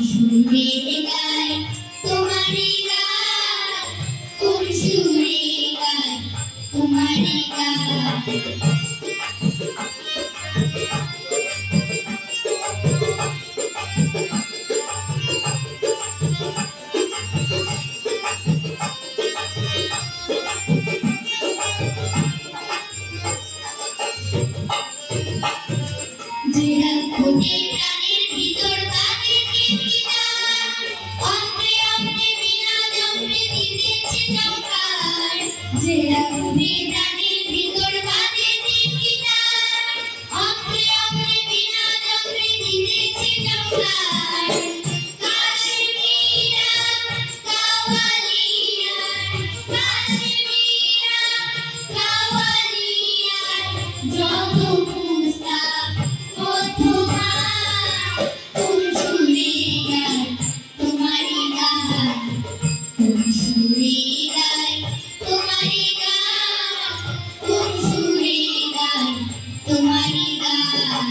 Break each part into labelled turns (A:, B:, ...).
A: সুরে গায় তোমারি গান, কোন সুরে গায় তোমারি গান। যেরা খুঁজে প্রাণের ভিতর বাজে টিকিটার, অন্তে অন্তে বিনা জম্পে দিতেছে চমকার। যেরা খুঁজে প্রাণের ভিতর বাজে টিকিটার, অন্তে অন্তে বিনা জম্পে দিতেছে চমকার। কাশ্মীরা কাওয়ালিয়া, কাশ্মীরা কাওয়ালিয়া, যত পুস্তক কোন সুরে গায় তোমারি গান, কোন সুরে গায় তোমারি গান, কোন সুরে গায় তোমারি গান।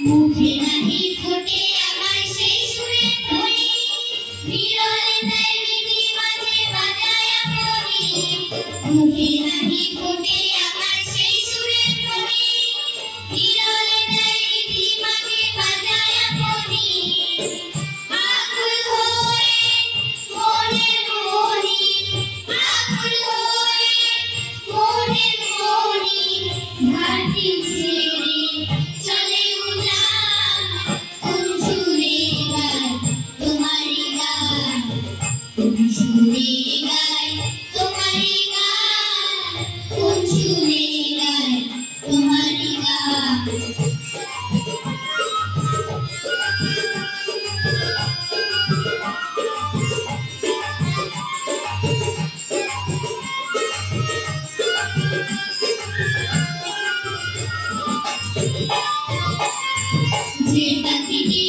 A: মুখে নাহি ফোটে আমার সেই সুরের ধ্বনি, বিরলে তাই বিধি মাঝে বাজায় আপনি। মুখে নাহি ফোটে আমার সেই সুরের ধ্বনি, বিরলে তাই বিধি মাঝে বাজায় আপনি। আকুল হয়ে মনের মনি, আকুল হয়ে মনের মনি, ঘাটি ছেড়ে চলে উজান। কোন সুরে গায় তোমারি গান, কোন সুরে গায় তোমারি গান, কোন সুরে গায় তোমারি গান। যে পাখিটি